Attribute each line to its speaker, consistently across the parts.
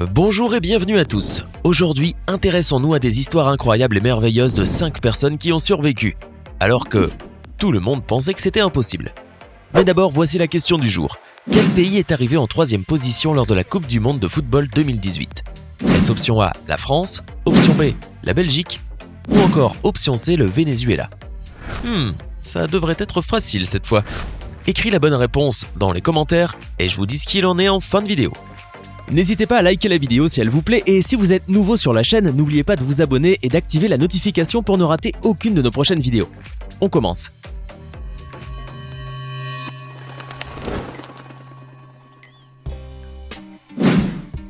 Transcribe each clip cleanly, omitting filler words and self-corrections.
Speaker 1: Bonjour et bienvenue à tous. Aujourd'hui, intéressons-nous à des histoires incroyables et merveilleuses de 5 personnes qui ont survécu, alors que tout le monde pensait que c'était impossible. Mais d'abord, voici la question du jour. Quel pays est arrivé en 3e position lors de la Coupe du Monde de football 2018 ? Est-ce option A, la France, option B, la Belgique, ou encore option C, le Venezuela ? Ça devrait être facile cette fois. Écris la bonne réponse dans les commentaires et je vous dis ce qu'il en est en fin de vidéo.
Speaker 2: N'hésitez pas à liker la vidéo si elle vous plaît et si vous êtes nouveau sur la chaîne, n'oubliez pas de vous abonner et d'activer la notification pour ne rater aucune de nos prochaines vidéos. On commence.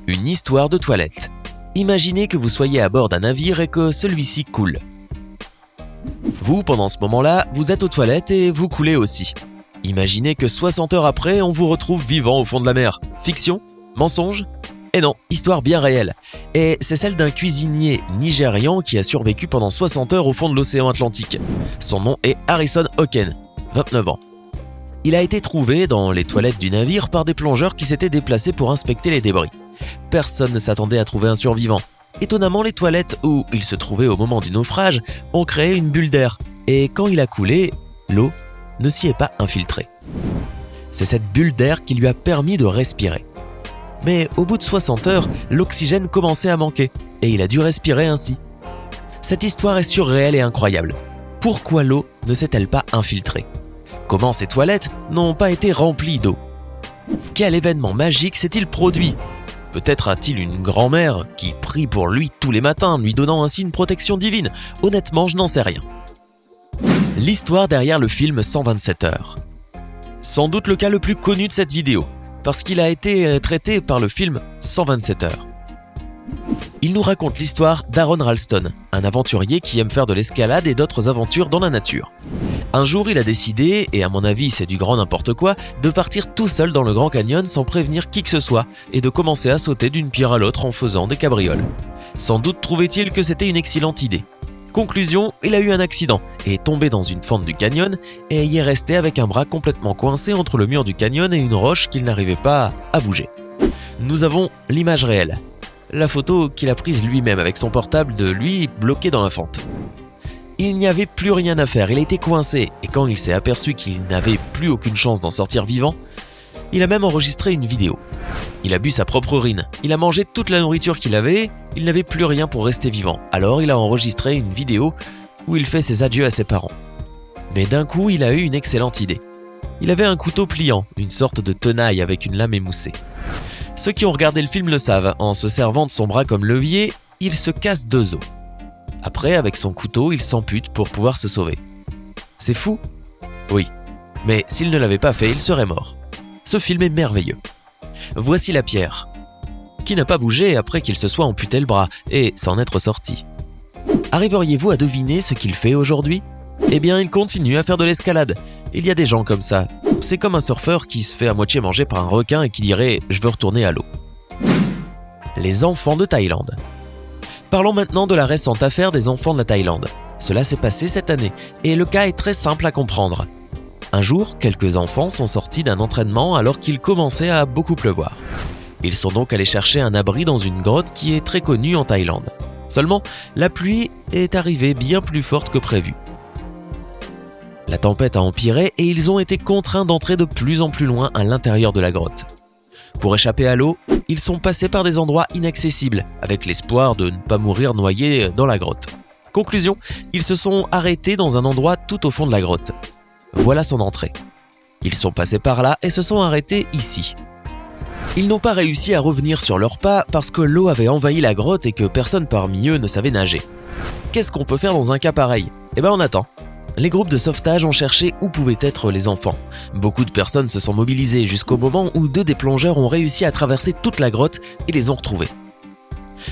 Speaker 1: Une histoire de toilette. Imaginez que vous soyez à bord d'un navire et que celui-ci coule. Vous, pendant ce moment-là, vous êtes aux toilettes et vous coulez aussi. Imaginez que 60 heures après, on vous retrouve vivant au fond de la mer. Fiction ? Mensonge ? Eh non, histoire bien réelle. Et c'est celle d'un cuisinier nigérian qui a survécu pendant 60 heures au fond de l'océan Atlantique. Son nom est Harrison Hocken, 29 ans. Il a été trouvé dans les toilettes du navire par des plongeurs qui s'étaient déplacés pour inspecter les débris. Personne ne s'attendait à trouver un survivant. Étonnamment, les toilettes où il se trouvait au moment du naufrage ont créé une bulle d'air. Et quand il a coulé, l'eau ne s'y est pas infiltrée. C'est cette bulle d'air qui lui a permis de respirer. Mais au bout de 60 heures, l'oxygène commençait à manquer et il a dû respirer ainsi. Cette histoire est surréelle et incroyable. Pourquoi l'eau ne s'est-elle pas infiltrée ? Comment ces toilettes n'ont pas été remplies d'eau ? Quel événement magique s'est-il produit ? Peut-être a-t-il une grand-mère qui prie pour lui tous les matins, lui donnant ainsi une protection divine ? Honnêtement, je n'en sais rien. L'histoire derrière le film 127 heures. Sans doute le cas le plus connu de cette vidéo, parce qu'il a été traité par le film 127 heures. Il nous raconte l'histoire d'Aaron Ralston, un aventurier qui aime faire de l'escalade et d'autres aventures dans la nature. Un jour, il a décidé, et à mon avis c'est du grand n'importe quoi, de partir tout seul dans le Grand Canyon sans prévenir qui que ce soit et de commencer à sauter d'une pierre à l'autre en faisant des cabrioles. Sans doute trouvait-il que c'était une excellente idée. Conclusion, il a eu un accident et est tombé dans une fente du canyon et y est resté avec un bras complètement coincé entre le mur du canyon et une roche qu'il n'arrivait pas à bouger. Nous avons l'image réelle, la photo qu'il a prise lui-même avec son portable de lui bloqué dans la fente. Il n'y avait plus rien à faire, il a été coincé et quand il s'est aperçu qu'il n'avait plus aucune chance d'en sortir vivant, il a même enregistré une vidéo. Il a bu sa propre urine, il a mangé toute la nourriture qu'il avait, il n'avait plus rien pour rester vivant. Alors il a enregistré une vidéo où il fait ses adieux à ses parents. Mais d'un coup, il a eu une excellente idée. Il avait un couteau pliant, une sorte de tenaille avec une lame émoussée. Ceux qui ont regardé le film le savent, en se servant de son bras comme levier, il se casse 2 os. Après, avec son couteau, il s'ampute pour pouvoir se sauver. C'est fou ? Oui. Mais s'il ne l'avait pas fait, il serait mort. Ce film est merveilleux. Voici la pierre, qui n'a pas bougé après qu'il se soit amputé le bras et s'en être sorti. Arriveriez-vous à deviner ce qu'il fait aujourd'hui ? Eh bien, il continue à faire de l'escalade. Il y a des gens comme ça. C'est comme un surfeur qui se fait à moitié manger par un requin et qui dirait « je veux retourner à l'eau ». Les enfants de Thaïlande. Parlons maintenant de la récente affaire des enfants de la Thaïlande. Cela s'est passé cette année et le cas est très simple à comprendre. Un jour, quelques enfants sont sortis d'un entraînement alors qu'il commençait à beaucoup pleuvoir. Ils sont donc allés chercher un abri dans une grotte qui est très connue en Thaïlande. Seulement, la pluie est arrivée bien plus forte que prévu. La tempête a empiré et ils ont été contraints d'entrer de plus en plus loin à l'intérieur de la grotte. Pour échapper à l'eau, ils sont passés par des endroits inaccessibles, avec l'espoir de ne pas mourir noyés dans la grotte. Conclusion, ils se sont arrêtés dans un endroit tout au fond de la grotte. Voilà son entrée. Ils sont passés par là et se sont arrêtés ici. Ils n'ont pas réussi à revenir sur leurs pas parce que l'eau avait envahi la grotte et que personne parmi eux ne savait nager. Qu'est-ce qu'on peut faire dans un cas pareil ? Eh ben on attend. Les groupes de sauvetage ont cherché où pouvaient être les enfants. Beaucoup de personnes se sont mobilisées jusqu'au moment où 2 des plongeurs ont réussi à traverser toute la grotte et les ont retrouvés.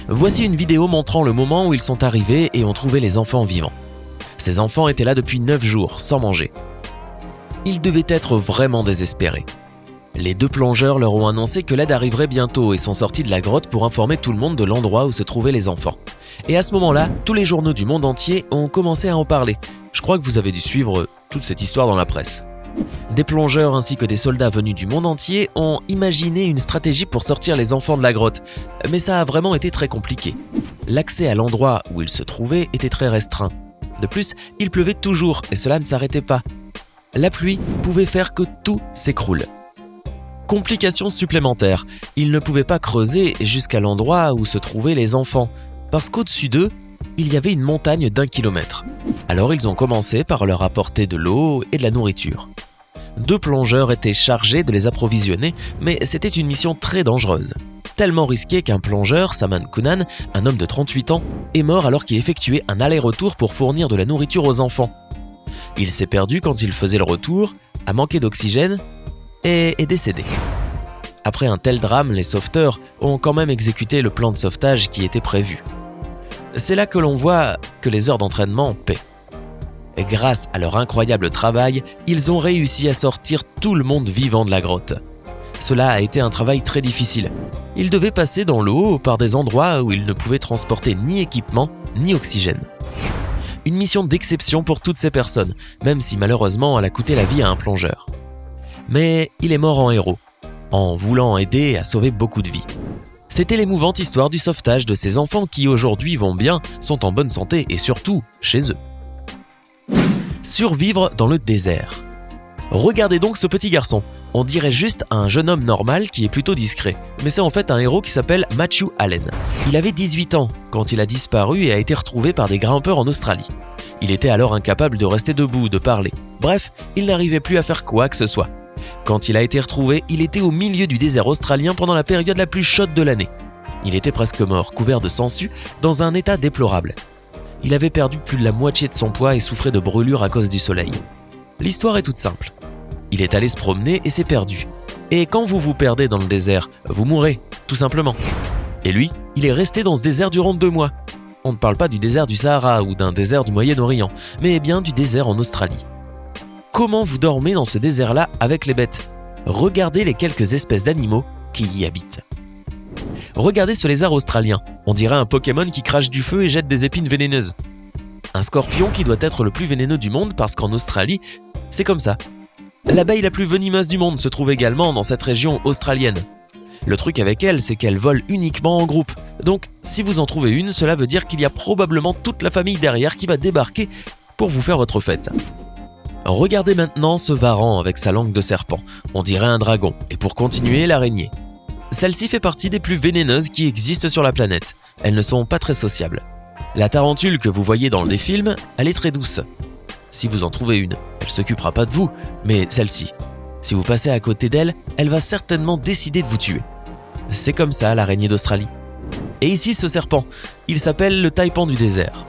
Speaker 1: Voici une vidéo montrant le moment où ils sont arrivés et ont trouvé les enfants vivants. Ces enfants étaient là depuis 9 jours, sans manger. Ils devaient être vraiment désespérés. Les 2 plongeurs leur ont annoncé que l'aide arriverait bientôt et sont sortis de la grotte pour informer tout le monde de l'endroit où se trouvaient les enfants. Et à ce moment-là, tous les journaux du monde entier ont commencé à en parler. Je crois que vous avez dû suivre toute cette histoire dans la presse. Des plongeurs ainsi que des soldats venus du monde entier ont imaginé une stratégie pour sortir les enfants de la grotte, mais ça a vraiment été très compliqué. L'accès à l'endroit où ils se trouvaient était très restreint. De plus, il pleuvait toujours et cela ne s'arrêtait pas. La pluie pouvait faire que tout s'écroule. Complication supplémentaire, ils ne pouvaient pas creuser jusqu'à l'endroit où se trouvaient les enfants, parce qu'au-dessus d'eux, il y avait une montagne d'1 kilomètre. Alors ils ont commencé par leur apporter de l'eau et de la nourriture. 2 plongeurs étaient chargés de les approvisionner, mais c'était une mission très dangereuse. Tellement risquée qu'un plongeur, Saman Kunan, un homme de 38 ans, est mort alors qu'il effectuait un aller-retour pour fournir de la nourriture aux enfants. Il s'est perdu quand il faisait le retour, a manqué d'oxygène et est décédé. Après un tel drame, les sauveteurs ont quand même exécuté le plan de sauvetage qui était prévu. C'est là que l'on voit que les heures d'entraînement paient. Et grâce à leur incroyable travail, ils ont réussi à sortir tout le monde vivant de la grotte. Cela a été un travail très difficile. Ils devaient passer dans l'eau par des endroits où ils ne pouvaient transporter ni équipement, ni oxygène. Une mission d'exception pour toutes ces personnes, même si malheureusement elle a coûté la vie à un plongeur. Mais il est mort en héros, en voulant aider à sauver beaucoup de vies. C'était l'émouvante histoire du sauvetage de ces enfants qui aujourd'hui vont bien, sont en bonne santé et surtout chez eux. Survivre dans le désert. Regardez donc ce petit garçon. On dirait juste un jeune homme normal qui est plutôt discret. Mais c'est en fait un héros qui s'appelle Matthew Allen. Il avait 18 ans quand il a disparu et a été retrouvé par des grimpeurs en Australie. Il était alors incapable de rester debout, de parler. Bref, il n'arrivait plus à faire quoi que ce soit. Quand il a été retrouvé, il était au milieu du désert australien pendant la période la plus chaude de l'année. Il était presque mort, couvert de sangsues, dans un état déplorable. Il avait perdu plus de la moitié de son poids et souffrait de brûlures à cause du soleil. L'histoire est toute simple. Il est allé se promener et s'est perdu. Et quand vous vous perdez dans le désert, vous mourrez, tout simplement. Et lui, il est resté dans ce désert durant 2 mois. On ne parle pas du désert du Sahara ou d'un désert du Moyen-Orient, mais bien du désert en Australie. Comment vous dormez dans ce désert-là avec les bêtes ? Regardez les quelques espèces d'animaux qui y habitent. Regardez ce lézard australien, on dirait un Pokémon qui crache du feu et jette des épines vénéneuses. Un scorpion qui doit être le plus vénéneux du monde parce qu'en Australie, c'est comme ça. L'abeille la plus venimeuse du monde se trouve également dans cette région australienne. Le truc avec elle, c'est qu'elle vole uniquement en groupe. Donc, si vous en trouvez une, cela veut dire qu'il y a probablement toute la famille derrière qui va débarquer pour vous faire votre fête. Regardez maintenant ce varan avec sa langue de serpent. On dirait un dragon. Et pour continuer, l'araignée. Celle-ci fait partie des plus vénéneuses qui existent sur la planète. Elles ne sont pas très sociables. La tarentule que vous voyez dans les films, elle est très douce. Si vous en trouvez une, elle s'occupera pas de vous, mais celle-ci. Si vous passez à côté d'elle, elle va certainement décider de vous tuer. C'est comme ça l'araignée d'Australie. Et ici ce serpent, il s'appelle le taipan du désert.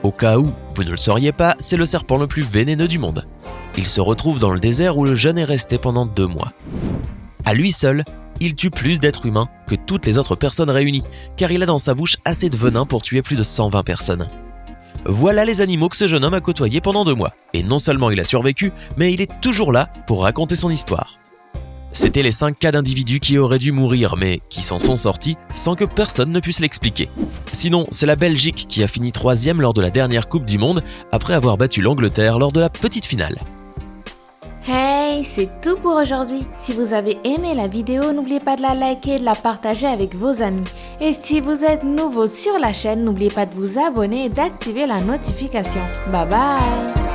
Speaker 1: Au cas où vous ne le sauriez pas, c'est le serpent le plus vénéneux du monde. Il se retrouve dans le désert où le jeune est resté pendant 2 mois. À lui seul, il tue plus d'êtres humains que toutes les autres personnes réunies, car il a dans sa bouche assez de venin pour tuer plus de 120 personnes. Voilà les animaux que ce jeune homme a côtoyés pendant 2 mois. Et non seulement il a survécu, mais il est toujours là pour raconter son histoire. C'était les 5 cas d'individus qui auraient dû mourir, mais qui s'en sont sortis sans que personne ne puisse l'expliquer. Sinon, c'est la Belgique qui a fini 3e lors de la dernière Coupe du Monde, après avoir battu l'Angleterre lors de la petite finale.
Speaker 3: Hey, c'est tout pour aujourd'hui. Si vous avez aimé la vidéo, n'oubliez pas de la liker et de la partager avec vos amis. Et si vous êtes nouveau sur la chaîne, n'oubliez pas de vous abonner et d'activer la notification. Bye bye!